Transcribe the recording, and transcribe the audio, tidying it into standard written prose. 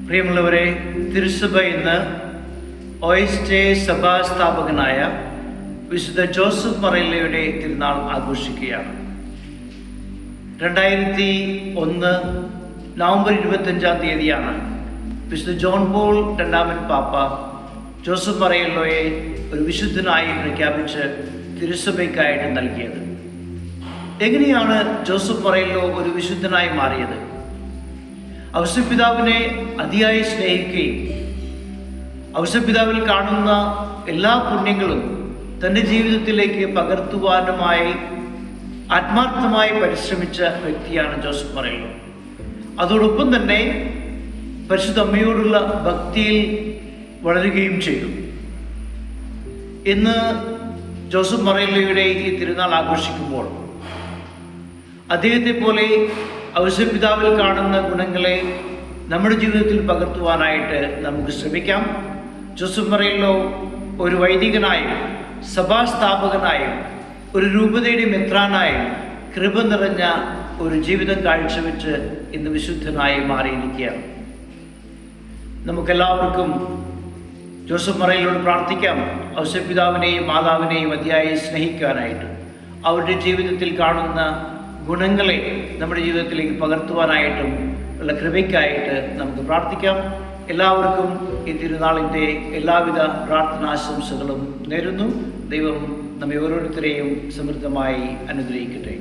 പ്രിയമുള്ളവരെ, തിരുസഭ ഇന്ന് OSJ സഭാസ്ഥാപകനായ വിശുദ്ധ ജോസഫ് മറേലോയുടെ തിരുനാൾ ആഘോഷിക്കുകയാണ്. 2001 നവംബർ 25 വിശുദ്ധ ജോൺ പോൾ രണ്ടാമൻ പാപ്പ ജോസഫ് മറേലോയെ ഒരു വിശുദ്ധനായി പ്രഖ്യാപിച്ച് തിരുസഭയ്ക്കായിട്ട് നൽകിയത്. എങ്ങനെയാണ് ജോസഫ് മറേലോ ഒരു വിശുദ്ധനായി മാറിയത്? ഔസേപ്പിതാവിനെ അതിയായി സ്നേഹിക്കുകയും ഔസേപ്പിതാവിൽ കാണുന്ന എല്ലാ പുണ്യങ്ങളും തൻ്റെ ജീവിതത്തിലേക്ക് പകർത്തുവാനുമായി ആത്മാർത്ഥമായി പരിശ്രമിച്ച വ്യക്തിയാണ് ജോസഫ് മറേലോ. അതോടൊപ്പം തന്നെ പരിശുദ്ധ അമ്മയോടുള്ള ഭക്തിയിൽ വളരുകയും ചെയ്തു. ഇന്ന് ജോസഫ് മറേലോയുടെ ഈ തിരുനാൾ ആഘോഷിക്കുമ്പോൾ അദ്ദേഹത്തെ പോലെ ഔസേപ്പിതാവിൽ കാണുന്ന ഗുണങ്ങളെ നമ്മുടെ ജീവിതത്തിൽ പകർത്തുവാനായിട്ട് നമുക്ക് ശ്രമിക്കാം. ജോസഫ് മറേലോ ഒരു വൈദികനായും സഭാസ്ഥാപകനായും ഒരു രൂപതയുടെ മെത്രാനായും കൃപ നിറഞ്ഞ ഒരു ജീവിതം കാഴ്ചവെച്ച് ഇന്ന് വിശുദ്ധനായി മാറിയിരിക്കുകയാണ്. നമുക്കെല്ലാവർക്കും ജോസഫ് മറേലോയോട് പ്രാർത്ഥിക്കാം, ഔസേപ്പിതാവിനെയും മാതാവിനെയും അതിയായി സ്നേഹിക്കാനായിട്ട്, അവരുടെ ജീവിതത്തിൽ കാണുന്ന ഗുണങ്ങളെ നമ്മുടെ ജീവിതത്തിലേക്ക് പകർത്തുവാനായിട്ടും ഉള്ള കൃപയ്ക്കായിട്ട് നമുക്ക് പ്രാർത്ഥിക്കാം. എല്ലാവർക്കും ഈ തിരുനാളിൻ്റെ എല്ലാവിധ പ്രാർത്ഥനാശംസകളും നേരുന്നു. ദൈവം നമ്മെ ഓരോരുത്തരെയും സമൃദ്ധമായി അനുഗ്രഹിക്കട്ടെ.